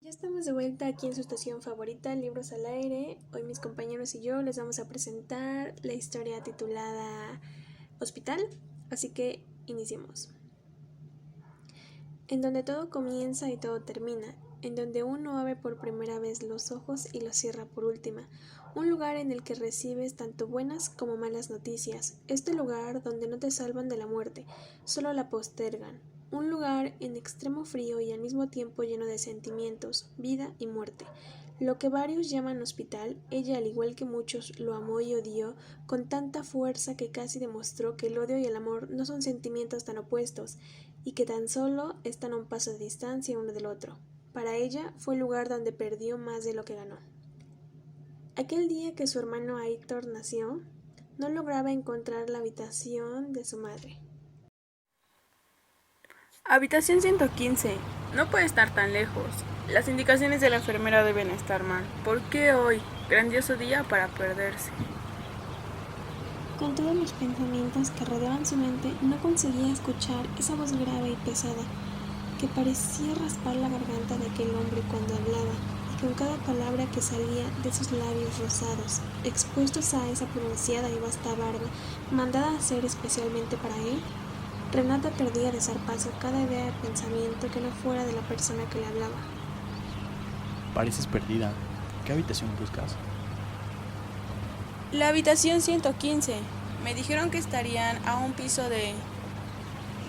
Ya estamos de vuelta aquí en su estación favorita, Libros al Aire. Hoy mis compañeros y yo les vamos a presentar la historia titulada Hospital, así que iniciemos. En donde todo comienza y todo termina, en donde uno abre por primera vez los ojos y los cierra por última, un lugar en el que recibes tanto buenas como malas noticias, este lugar donde no te salvan de la muerte, solo la postergan, un lugar en extremo frío y al mismo tiempo lleno de sentimientos, vida y muerte. Lo que varios llaman hospital, ella al igual que muchos lo amó y odió con tanta fuerza que casi demostró que el odio y el amor no son sentimientos tan opuestos y que tan solo están a un paso de distancia uno del otro. Para ella fue el lugar donde perdió más de lo que ganó. Aquel día que su hermano Aitor nació, no lograba encontrar la habitación de su madre. Habitación 115. No puede estar tan lejos. Las indicaciones de la enfermera deben estar mal. ¿Por qué hoy? Grandioso día para perderse. Con todos los pensamientos que rodeaban su mente, no conseguía escuchar esa voz grave y pesada que parecía raspar la garganta de aquel hombre cuando hablaba, y con cada palabra que salía de sus labios rosados, expuestos a esa pronunciada y vasta barba, mandada a hacer especialmente para él, Renata perdía de zarpazo cada idea de pensamiento que no fuera de la persona que le hablaba. Pareces perdida. ¿Qué habitación buscas? La habitación 115. Me dijeron que estarían a un piso de...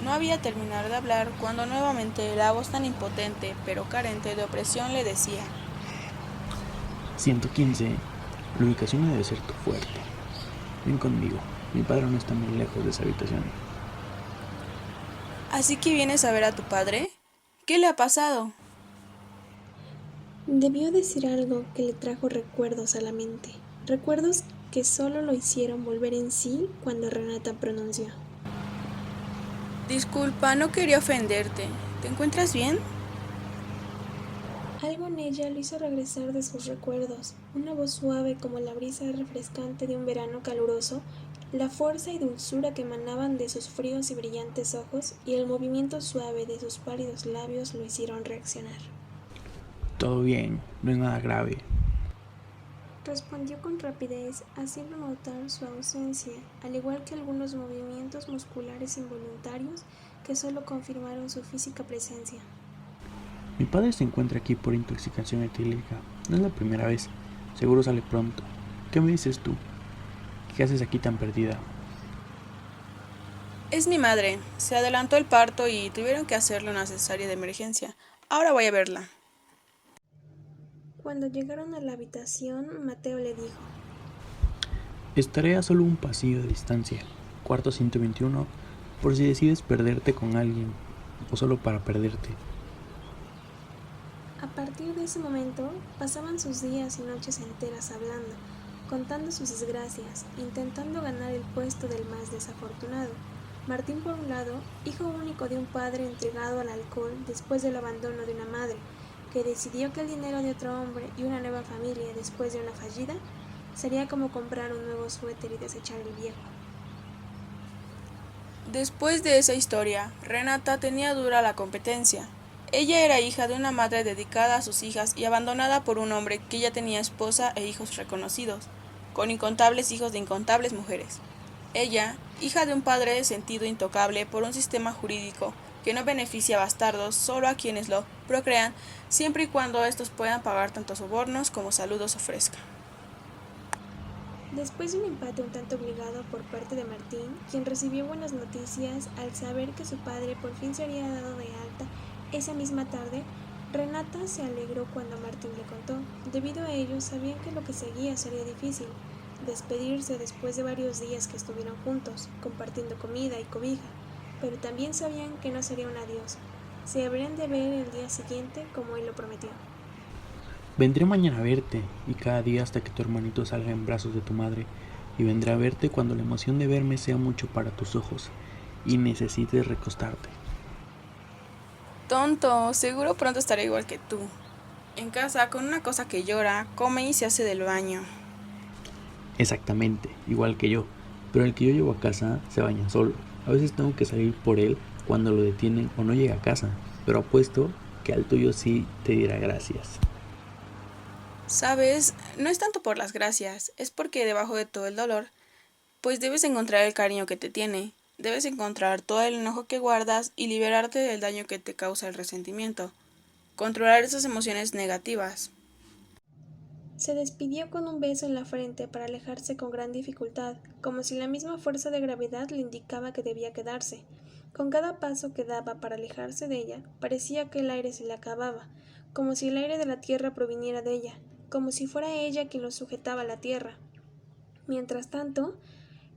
No había terminado de hablar cuando nuevamente la voz tan impotente pero carente de opresión le decía: 115. La ubicación no debe ser tu fuerte. Ven conmigo. Mi padre no está muy lejos de esa habitación. ¿Así que vienes a ver a tu padre? ¿Qué le ha pasado? Debió decir algo que le trajo recuerdos a la mente, recuerdos que solo lo hicieron volver en sí cuando Renata pronunció: Disculpa, no quería ofenderte. ¿Te encuentras bien? Algo en ella lo hizo regresar de sus recuerdos, una voz suave como la brisa refrescante de un verano caluroso, la fuerza y dulzura que emanaban de sus fríos y brillantes ojos y el movimiento suave de sus pálidos labios lo hicieron reaccionar. Todo bien, no es nada grave. Respondió con rapidez, haciendo notar su ausencia, al igual que algunos movimientos musculares involuntarios que solo confirmaron su física presencia. Mi padre se encuentra aquí por intoxicación etílica. No es la primera vez. Seguro sale pronto. ¿Qué me dices tú? ¿Qué haces aquí tan perdida? Es mi madre. Se adelantó el parto y tuvieron que hacerle una cesárea de emergencia. Ahora voy a verla. Cuando llegaron a la habitación, Mateo le dijo: Estaré a solo un pasillo de distancia. Cuarto 121, por si decides perderte con alguien o solo para perderte. A partir de ese momento, pasaban sus días y noches enteras hablando, contando sus desgracias, intentando ganar el puesto del más desafortunado. Martín, por un lado, hijo único de un padre entregado al alcohol después del abandono de una madre, que decidió que el dinero de otro hombre y una nueva familia después de una fallida sería como comprar un nuevo suéter y desechar el viejo. Después de esa historia, Renata tenía dura la competencia. Ella era hija de una madre dedicada a sus hijas y abandonada por un hombre que ya tenía esposa e hijos reconocidos, con incontables hijos de incontables mujeres. Ella, hija de un padre sentido intocable por un sistema jurídico que no beneficia a bastardos solo a quienes lo procrean, siempre y cuando estos puedan pagar tanto sobornos como saludos ofrezcan. Después de un empate un tanto obligado por parte de Martín, quien recibió buenas noticias al saber que su padre por fin se había dado de alta esa misma tarde, Renata se alegró cuando Martín le contó. Debido a ello, sabían que lo que seguía sería difícil, despedirse después de varios días que estuvieron juntos, compartiendo comida y cobija, pero también sabían que no sería un adiós. Se habrían de ver el día siguiente como él lo prometió. Vendré mañana a verte y cada día hasta que tu hermanito salga en brazos de tu madre, y vendré a verte cuando la emoción de verme sea mucho para tus ojos y necesites recostarte. Tonto, seguro pronto estaré igual que tú. En casa, con una cosa que llora, come y se hace del baño. Exactamente, igual que yo, pero el que yo llevo a casa se baña solo. A veces tengo que salir por él cuando lo detienen o no llega a casa, pero apuesto que al tuyo sí te dirá gracias. Sabes, no es tanto por las gracias, es porque debajo de todo el dolor, pues debes encontrar el cariño que te tiene, debes encontrar todo el enojo que guardas y liberarte del daño que te causa el resentimiento, controlar esas emociones negativas. Se despidió con un beso en la frente para alejarse con gran dificultad, como si la misma fuerza de gravedad le indicaba que debía quedarse. Con cada paso que daba para alejarse de ella, parecía que el aire se le acababa, como si el aire de la tierra proviniera de ella, como si fuera ella quien lo sujetaba a la tierra. Mientras tanto,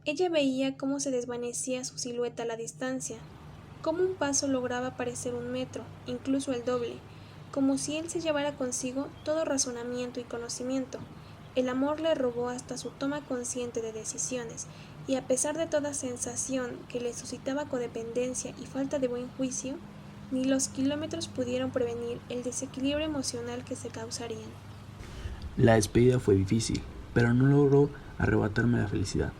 ella veía cómo se desvanecía su silueta a la distancia, cómo un paso lograba parecer 1 metro, incluso el doble, como si él se llevara consigo todo razonamiento y conocimiento. El amor le robó hasta su toma consciente de decisiones, y a pesar de toda sensación que le suscitaba codependencia y falta de buen juicio, ni los kilómetros pudieron prevenir el desequilibrio emocional que se causarían. La despedida fue difícil, pero no logró arrebatarme la felicidad.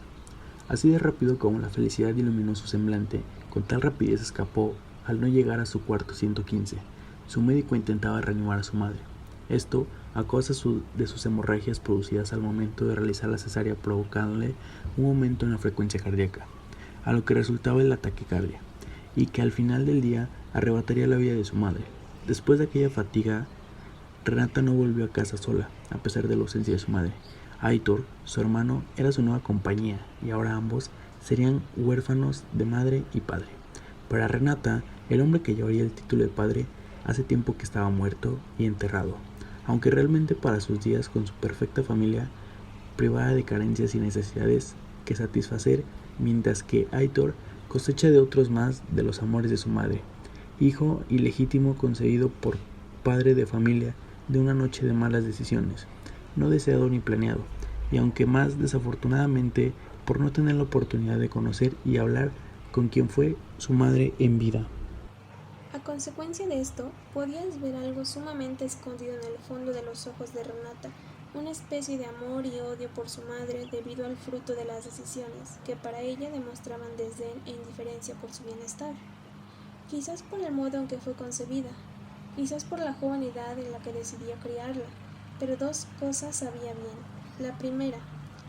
Así de rápido como la felicidad iluminó su semblante, con tal rapidez escapó al no llegar a su cuarto 115. Su médico intentaba reanimar a su madre. Esto a causa de sus hemorragias producidas al momento de realizar la cesárea, provocándole un aumento en la frecuencia cardíaca, a lo que resultaba la taquicardia, y que al final del día arrebataría la vida de su madre. Después de aquella fatiga, Renata no volvió a casa sola, a pesar de la ausencia de su madre. Aitor, su hermano, era su nueva compañía, y ahora ambos serían huérfanos de madre y padre. Para Renata, el hombre que llevaría el título de padre hace tiempo que estaba muerto y enterrado, aunque realmente para sus días con su perfecta familia, privada de carencias y necesidades que satisfacer, mientras que Aitor cosecha de otros más de los amores de su madre, hijo ilegítimo concebido por padre de familia de una noche de malas decisiones, no deseado ni planeado, y aunque más desafortunadamente por no tener la oportunidad de conocer y hablar con quien fue su madre en vida. A consecuencia de esto, podías ver algo sumamente escondido en el fondo de los ojos de Renata, una especie de amor y odio por su madre debido al fruto de las decisiones, que para ella demostraban desdén e indiferencia por su bienestar. Quizás por el modo en que fue concebida, quizás por la joven edad en la que decidió criarla, pero dos cosas sabía bien. La primera,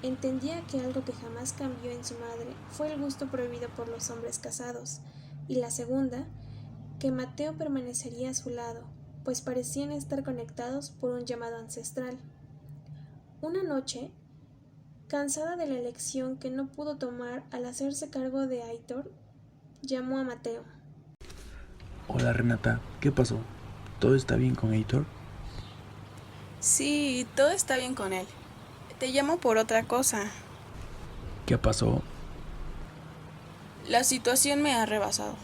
entendía que algo que jamás cambió en su madre fue el gusto prohibido por los hombres casados, y la segunda, que Mateo permanecería a su lado, pues parecían estar conectados por un llamado ancestral. Una noche, cansada de la elección que no pudo tomar al hacerse cargo de Aitor, llamó a Mateo. Hola Renata, ¿qué pasó? ¿Todo está bien con Aitor? Sí, todo está bien con él. Te llamo por otra cosa. ¿Qué pasó? La situación me ha rebasado.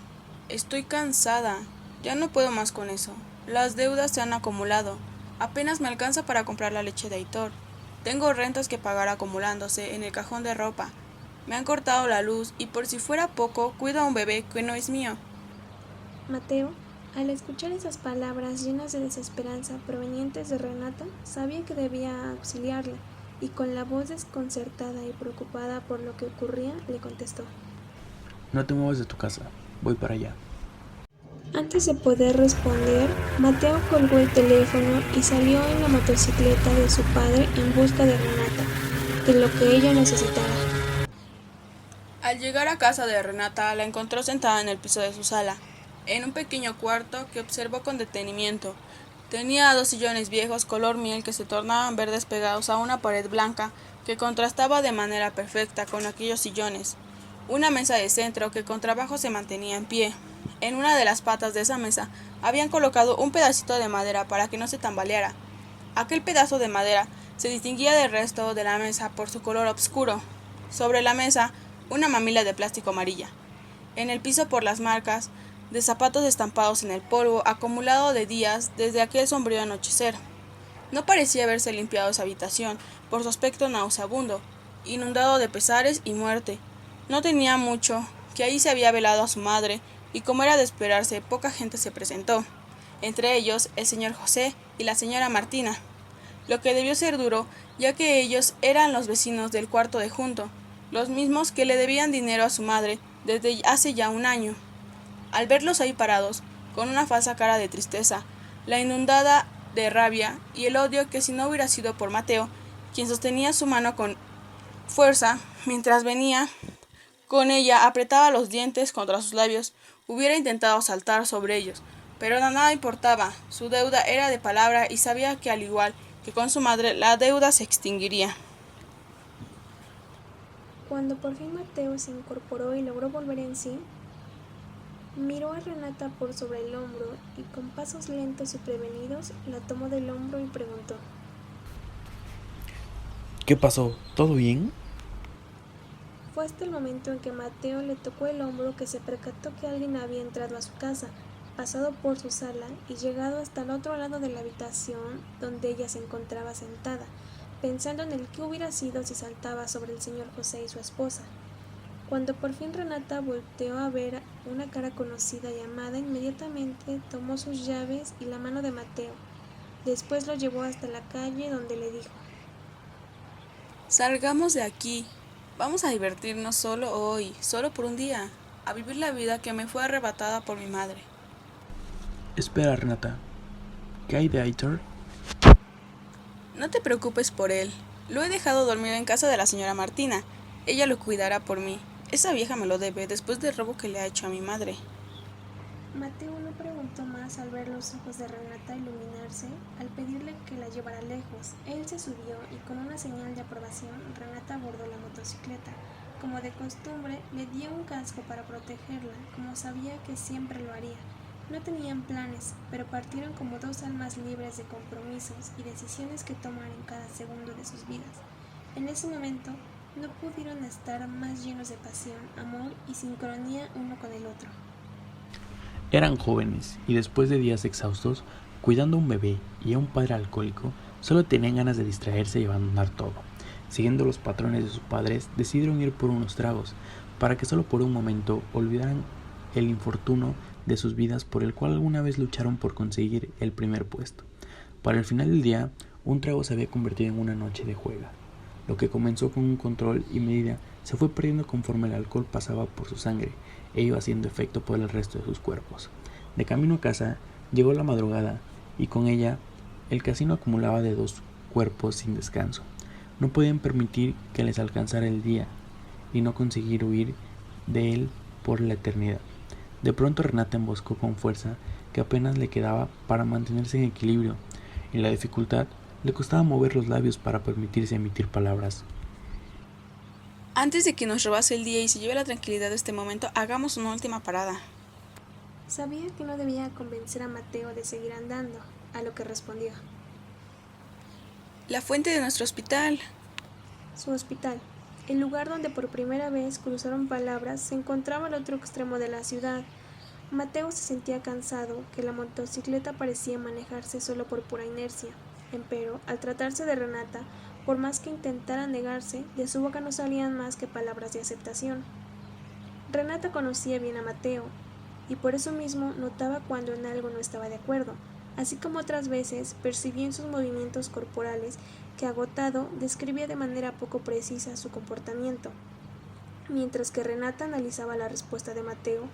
Estoy cansada. Ya no puedo más con eso. Las deudas se han acumulado. Apenas me alcanza para comprar la leche de Aitor. Tengo rentas que pagar acumulándose en el cajón de ropa. Me han cortado la luz y por si fuera poco, cuido a un bebé que no es mío. Mateo, al escuchar esas palabras llenas de desesperanza provenientes de Renata, sabía que debía auxiliarla, y con la voz desconcertada y preocupada por lo que ocurría, le contestó. No te muevas de tu casa, voy para allá. Antes de poder responder, Mateo colgó el teléfono y salió en la motocicleta de su padre en busca de Renata, de lo que ella necesitara. Al llegar a casa de Renata, la encontró sentada en el piso de su sala, en un pequeño cuarto que observó con detenimiento. Tenía 2 sillones viejos color miel que se tornaban verdes pegados a una pared blanca que contrastaba de manera perfecta con aquellos sillones. Una mesa de centro que con trabajo se mantenía en pie. En una de las patas de esa mesa habían colocado un pedacito de madera para que no se tambaleara. Aquel pedazo de madera se distinguía del resto de la mesa por su color oscuro. Sobre la mesa, una mamila de plástico amarilla. En el piso por las marcas de zapatos estampados en el polvo acumulado de días desde aquel sombrío anochecer. No parecía haberse limpiado esa habitación por su aspecto nauseabundo, inundado de pesares y muerte. No tenía mucho que ahí se había velado a su madre, y como era de esperarse, poca gente se presentó, entre ellos el señor José y la señora Martina, lo que debió ser duro, ya que ellos eran los vecinos del cuarto de junto, los mismos que le debían dinero a su madre desde hace ya 1 año. Al verlos ahí parados, con una falsa cara de tristeza, la inundada de rabia y el odio que si no hubiera sido por Mateo, quien sostenía su mano con fuerza mientras venía con ella, apretaba los dientes contra sus labios, hubiera intentado saltar sobre ellos, pero nada importaba. Su deuda era de palabra y sabía que al igual que con su madre, la deuda se extinguiría. Cuando por fin Mateo se incorporó y logró volver en sí, miró a Renata por sobre el hombro y con pasos lentos y prevenidos la tomó del hombro y preguntó: ¿Qué pasó? ¿Todo bien? Fue hasta el momento en que Mateo le tocó el hombro que se percató que alguien había entrado a su casa, pasado por su sala y llegado hasta el otro lado de la habitación donde ella se encontraba sentada, pensando en el que hubiera sido si saltaba sobre el señor José y su esposa. Cuando por fin Renata volteó a ver una cara conocida y amada, inmediatamente tomó sus llaves y la mano de Mateo. Después lo llevó hasta la calle donde le dijo: Salgamos de aquí. Vamos a divertirnos solo hoy, solo por un día, a vivir la vida que me fue arrebatada por mi madre. Espera, Renata. ¿Qué hay de Aitor? No te preocupes por él. Lo he dejado dormir en casa de la señora Martina. Ella lo cuidará por mí. Esa vieja me lo debe después del robo que le ha hecho a mi madre. Mateo no preguntó más al ver los ojos de Renata iluminarse, al pedirle que la llevara lejos. Él se subió y con una señal de aprobación, Renata abordó la motocicleta. Como de costumbre, le dio un casco para protegerla, como sabía que siempre lo haría. No tenían planes, pero partieron como dos almas libres de compromisos y decisiones que tomar en cada segundo de sus vidas. En ese momento, no pudieron estar más llenos de pasión, amor y sincronía uno con el otro. Eran jóvenes y después de días exhaustos, cuidando a un bebé y a un padre alcohólico, solo tenían ganas de distraerse y abandonar todo. Siguiendo los patrones de sus padres, decidieron ir por unos tragos, para que solo por un momento olvidaran el infortunio de sus vidas por el cual alguna vez lucharon por conseguir el primer puesto. Para el final del día, un trago se había convertido en una noche de juega. Lo que comenzó con un control y medida se fue perdiendo conforme el alcohol pasaba por su sangre e iba haciendo efecto por el resto de sus cuerpos. De camino a casa, llegó la madrugada y con ella el casino acumulaba de dos cuerpos sin descanso. No podían permitir que les alcanzara el día y no conseguir huir de él por la eternidad. De pronto Renata emboscó con fuerza que apenas le quedaba para mantenerse en equilibrio. En la dificultad le costaba mover los labios para permitirse emitir palabras. Antes de que nos robase el día y se lleve la tranquilidad de este momento, hagamos una última parada. Sabía que no debía convencer a Mateo de seguir andando, a lo que respondió: La fuente de nuestro hospital. Su hospital, el lugar donde por primera vez cruzaron palabras, se encontraba al otro extremo de la ciudad. Mateo se sentía cansado, que la motocicleta parecía manejarse solo por pura inercia. Empero, al tratarse de Renata, por más que intentara negarse, de su boca no salían más que palabras de aceptación. Renata conocía bien a Mateo, y por eso mismo notaba cuando en algo no estaba de acuerdo, así como otras veces percibía en sus movimientos corporales que agotado describía de manera poco precisa su comportamiento. Mientras que Renata analizaba la respuesta de Mateo,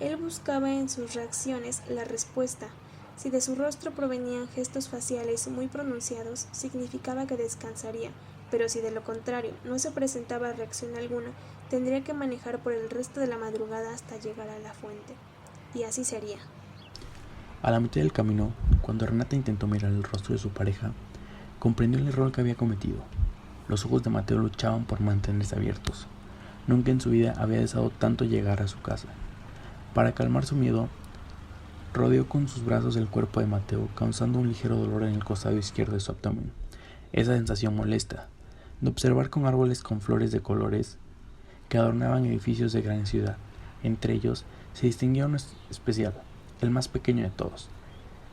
él buscaba en sus reacciones la respuesta. Si de su rostro provenían gestos faciales muy pronunciados, significaba que descansaría, pero si de lo contrario no se presentaba reacción alguna, tendría que manejar por el resto de la madrugada hasta llegar a la fuente. Y así sería. A la mitad del camino, cuando Renata intentó mirar el rostro de su pareja, comprendió el error que había cometido. Los ojos de Mateo luchaban por mantenerse abiertos. Nunca en su vida había deseado tanto llegar a su casa. Para calmar su miedo, rodeó con sus brazos el cuerpo de Mateo, causando un ligero dolor en el costado izquierdo de su abdomen. Esa sensación molesta, de observar con árboles con flores de colores que adornaban edificios de gran ciudad. Entre ellos se distinguía uno especial, el más pequeño de todos,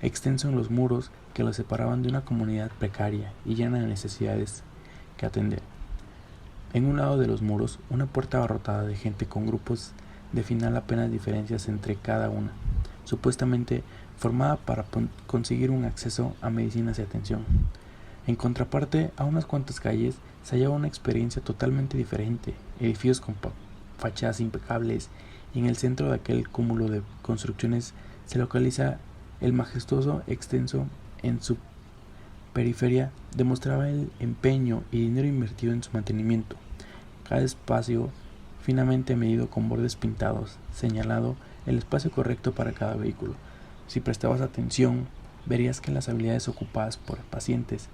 extenso en los muros que lo separaban de una comunidad precaria y llena de necesidades que atender. En un lado de los muros, una puerta abarrotada de gente con grupos de final apenas diferencias entre cada una, supuestamente formada para conseguir un acceso a medicinas y atención. En contraparte, a unas cuantas calles se hallaba una experiencia totalmente diferente, edificios con fachadas impecables, y en el centro de aquel cúmulo de construcciones se localiza El majestuoso extenso en su periferia demostraba el empeño y dinero invertido en su mantenimiento. Cada espacio finamente medido con bordes pintados, señalado el espacio correcto para cada vehículo. Si prestabas atención, verías que las habilidades ocupadas por pacientes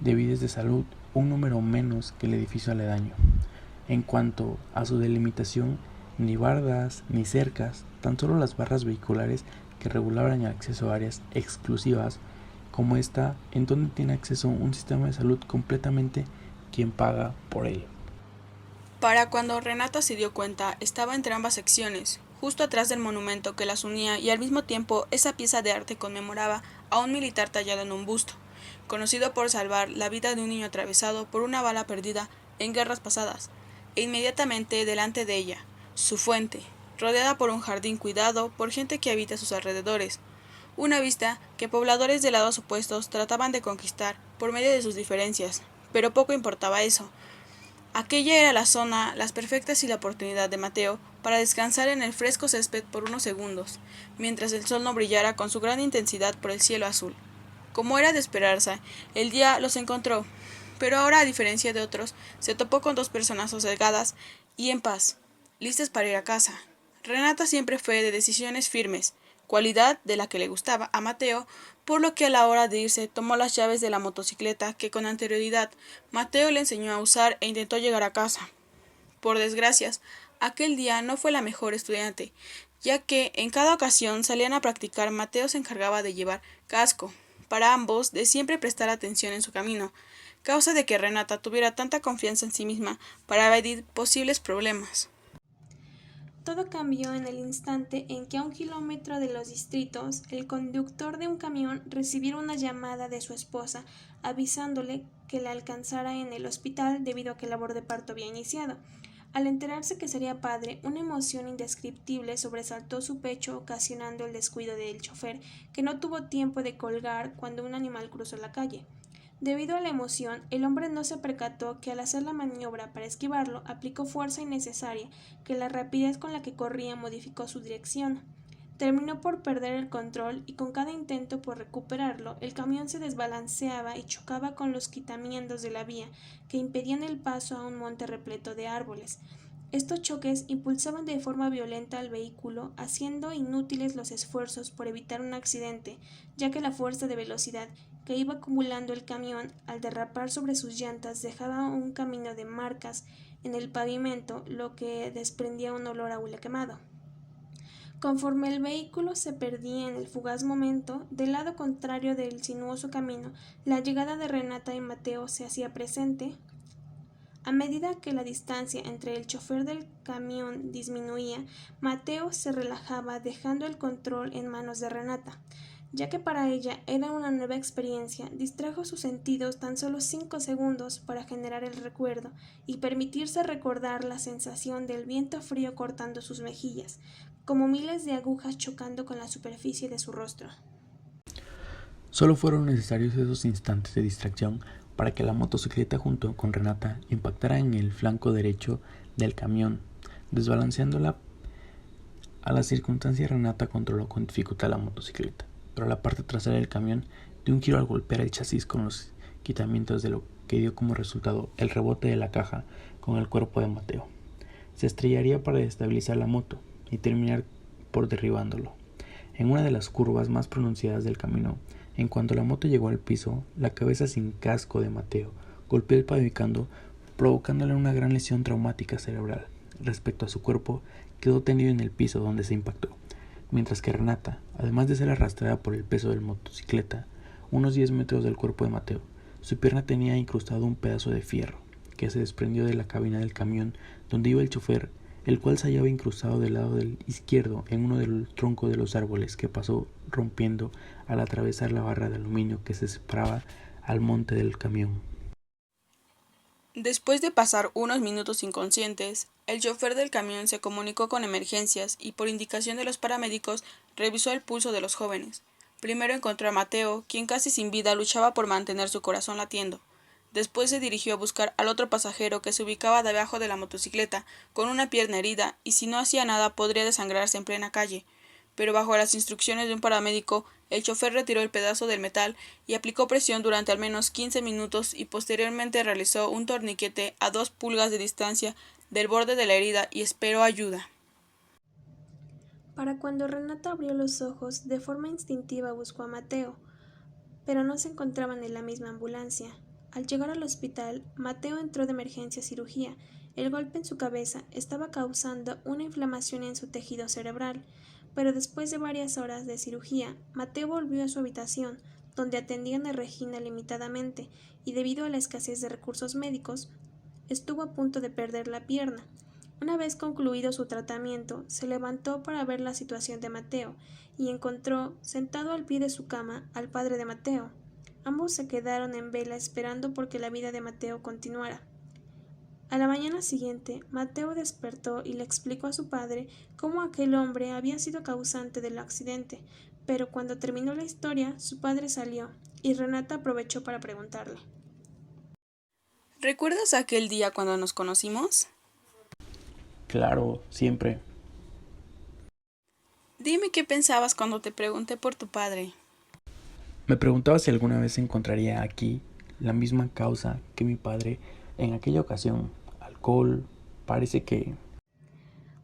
de vides de salud, un número menos que el edificio aledaño. En cuanto a su delimitación, ni bardas ni cercas, tan solo las barras vehiculares que regulaban el acceso a áreas exclusivas como esta, en donde tiene acceso un sistema de salud completamente quien paga por él. Para cuando Renata se dio cuenta, estaba entre ambas secciones, justo atrás del monumento que las unía, y al mismo tiempo esa pieza de arte conmemoraba a un militar tallado en un busto, conocido por salvar la vida de un niño atravesado por una bala perdida en guerras pasadas, e inmediatamente delante de ella, su fuente, rodeada por un jardín cuidado por gente que habita a sus alrededores, una vista que pobladores de lados opuestos trataban de conquistar por medio de sus diferencias, pero poco importaba eso. Aquella era la zona, las perfectas y la oportunidad de Mateo para descansar en el fresco césped por unos segundos, mientras el sol no brillara con su gran intensidad por el cielo azul. Como era de esperarse, el día los encontró, pero ahora, a diferencia de otros, se topó con dos personas sosegadas y en paz, listas para ir a casa. Renata siempre fue de decisiones firmes, cualidad de la que le gustaba a Mateo, por lo que a la hora de irse tomó las llaves de la motocicleta que con anterioridad Mateo le enseñó a usar e intentó llegar a casa. Por desgracias, aquel día no fue la mejor estudiante, ya que en cada ocasión salían a practicar, Mateo se encargaba de llevar casco, para ambos de siempre prestar atención en su camino, causa de que Renata tuviera tanta confianza en sí misma para evadir posibles problemas. Todo cambió en el instante en que a 1 kilómetro de los distritos, el conductor de un camión recibiera una llamada de su esposa avisándole que la alcanzara en el hospital debido a que la labor de parto había iniciado. Al enterarse que sería padre, una emoción indescriptible sobresaltó su pecho, ocasionando el descuido del chofer, que no tuvo tiempo de colgar cuando un animal cruzó la calle. Debido a la emoción, el hombre no se percató que al hacer la maniobra para esquivarlo, aplicó fuerza innecesaria, que la rapidez con la que corría modificó su dirección. Terminó por perder el control y con cada intento por recuperarlo, el camión se desbalanceaba y chocaba con los quitamientos de la vía que impedían el paso a un monte repleto de árboles. Estos choques impulsaban de forma violenta al vehículo, haciendo inútiles los esfuerzos por evitar un accidente, ya que la fuerza de velocidad que iba acumulando el camión al derrapar sobre sus llantas dejaba un camino de marcas en el pavimento, lo que desprendía un olor a hule quemado. Conforme el vehículo se perdía en el fugaz momento, del lado contrario del sinuoso camino, la llegada de Renata y Mateo se hacía presente. A medida que la distancia entre el chofer del camión disminuía, Mateo se relajaba, dejando el control en manos de Renata. Ya que para ella era una nueva experiencia, distrajo sus sentidos tan solo 5 segundos para generar el recuerdo y permitirse recordar la sensación del viento frío cortando sus mejillas, como miles de agujas chocando con la superficie de su rostro. Solo fueron necesarios esos instantes de distracción para que la motocicleta junto con Renata impactara en el flanco derecho del camión, desbalanceándola. A la circunstancia, Renata controló con dificultad la motocicleta, pero la parte trasera del camión dio un giro al golpear el chasis con los quitamientos, de lo que dio como resultado el rebote de la caja con el cuerpo de Mateo. Se estrellaría para destabilizar la moto y terminar por derribándolo. En una de las curvas más pronunciadas del camino, en cuanto la moto llegó al piso, la cabeza sin casco de Mateo golpeó el pavimento, provocándole una gran lesión traumática cerebral. Respecto a su cuerpo, quedó tendido en el piso donde se impactó, mientras que Renata, además de ser arrastrada por el peso de la motocicleta, unos 10 metros del cuerpo de Mateo, su pierna tenía incrustado un pedazo de fierro, que se desprendió de la cabina del camión donde iba el chofer, el cual se hallaba incrustado del lado del izquierdo en uno del tronco de los árboles, que pasó rompiendo al atravesar la barra de aluminio que se separaba al monte del camión. Después de pasar unos minutos inconscientes, el chofer del camión se comunicó con emergencias y, por indicación de los paramédicos, revisó el pulso de los jóvenes. Primero encontró a Mateo, quien casi sin vida luchaba por mantener su corazón latiendo. Después se dirigió a buscar al otro pasajero, que se ubicaba debajo de la motocicleta, con una pierna herida, y si no hacía nada podría desangrarse en plena calle. pero bajo las instrucciones de un paramédico, el chofer retiró el pedazo del metal y aplicó presión durante al menos 15 minutos y posteriormente realizó un torniquete a 2 pulgadas de distancia del borde de la herida y esperó ayuda. Para cuando Renata abrió los ojos, de forma instintiva buscó a Mateo, pero no se encontraban en la misma ambulancia. Al llegar al hospital, Mateo entró de emergencia a cirugía. El golpe en su cabeza estaba causando una inflamación en su tejido cerebral, pero después de varias horas de cirugía, Mateo volvió a su habitación, donde atendían a Regina limitadamente, y debido a la escasez de recursos médicos, estuvo a punto de perder la pierna. Una vez concluido su tratamiento, se levantó para ver la situación de Mateo y encontró, sentado al pie de su cama, al padre de Mateo. Ambos se quedaron en vela esperando porque la vida de Mateo continuara. A la mañana siguiente, Mateo despertó y le explicó a su padre cómo aquel hombre había sido causante del accidente, pero cuando terminó la historia, su padre salió, y Renata aprovechó para preguntarle. ¿Recuerdas aquel día cuando nos conocimos? Claro, siempre. Dime qué pensabas cuando te pregunté por tu padre. Me preguntaba si alguna vez encontraría aquí la misma causa que mi padre en aquella ocasión. Alcohol, parece que...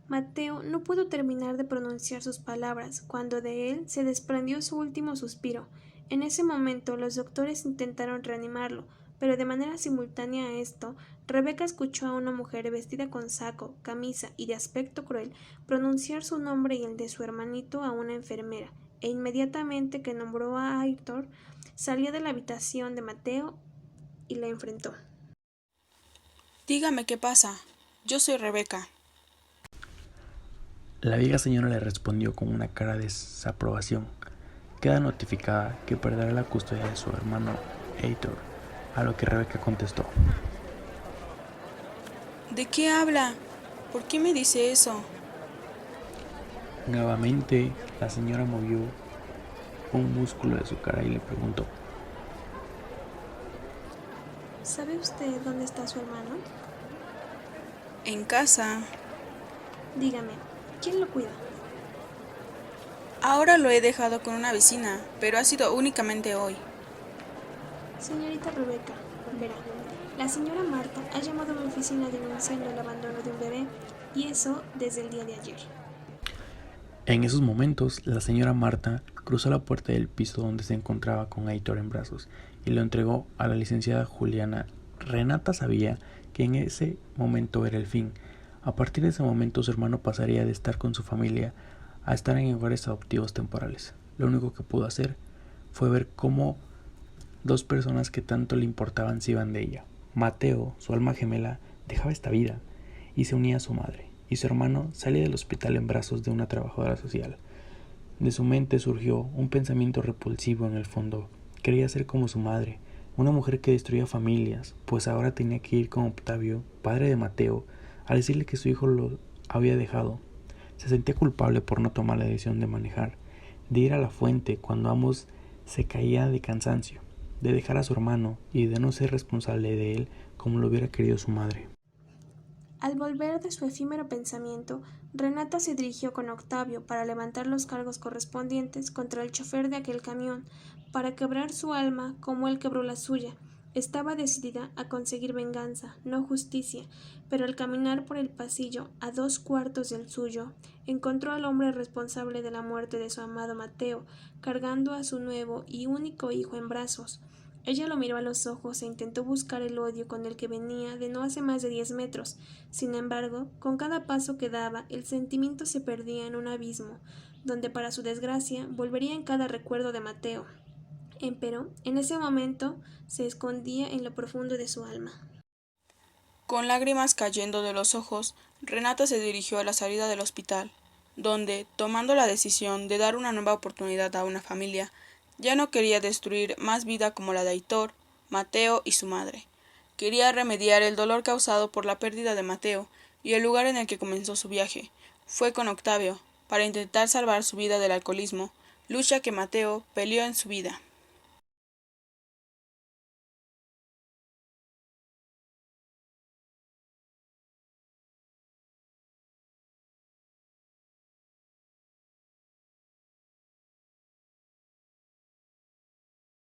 Mateo no pudo terminar de pronunciar sus palabras cuando de él se desprendió su último suspiro. En ese momento los doctores intentaron reanimarlo, pero de manera simultánea a esto, Rebeca escuchó a una mujer vestida con saco, camisa y de aspecto cruel pronunciar su nombre y el de su hermanito a una enfermera, e inmediatamente que nombró a Aitor, salió de la habitación de Mateo y le enfrentó. Dígame qué pasa. Yo soy Rebeca. La vieja señora le respondió con una cara de desaprobación. Queda notificada que perderá la custodia de su hermano Aitor, a lo que Rebeca contestó. ¿De qué habla? ¿Por qué me dice eso? Nuevamente, la señora movió un músculo de su cara y le preguntó. ¿Sabe usted dónde está su hermano? En casa. Dígame, ¿quién lo cuida? Ahora lo he dejado con una vecina, pero ha sido únicamente hoy. Señorita Rebeca, verá, la señora Marta ha llamado a mi oficina denunciando el abandono de un bebé, y eso desde el día de ayer. En esos momentos, la señora Marta cruzó la puerta del piso donde se encontraba con Aitor en brazos y lo entregó a la licenciada Juliana. Renata sabía que en ese momento era el fin. A partir de ese momento, su hermano pasaría de estar con su familia a estar en hogares adoptivos temporales. Lo único que pudo hacer fue ver cómo 2 personas que tanto le importaban se iban de ella. Mateo, su alma gemela, dejaba esta vida y se unía a su madre, y su hermano salía del hospital en brazos de una trabajadora social. De su mente surgió un pensamiento repulsivo en el fondo. Quería ser como su madre, una mujer que destruía familias, pues ahora tenía que ir con Octavio, padre de Mateo, a decirle que su hijo lo había dejado. Se sentía culpable por no tomar la decisión de manejar, de ir a la fuente cuando ambos se caían de cansancio, de dejar a su hermano y de no ser responsable de él como lo hubiera querido su madre. Al volver de su efímero pensamiento, Renata se dirigió con Octavio para levantar los cargos correspondientes contra el chofer de aquel camión, para quebrar su alma como él quebró la suya. Estaba decidida a conseguir venganza, no justicia, pero al caminar por el pasillo, a 2 cuartos del suyo, encontró al hombre responsable de la muerte de su amado Mateo, cargando a su nuevo y único hijo en brazos. Ella lo miró a los ojos e intentó buscar el odio con el que venía de no hace más de 10 metros. Sin embargo, con cada paso que daba, el sentimiento se perdía en un abismo, donde para su desgracia volvería en cada recuerdo de Mateo. Empero, en ese momento, se escondía en lo profundo de su alma. Con lágrimas cayendo de los ojos, Renata se dirigió a la salida del hospital, donde, tomando la decisión de dar una nueva oportunidad a una familia, ya no quería destruir más vida como la de Aitor, Mateo y su madre. Quería remediar el dolor causado por la pérdida de Mateo, y el lugar en el que comenzó su viaje fue con Octavio, para intentar salvar su vida del alcoholismo, lucha que Mateo peleó en su vida.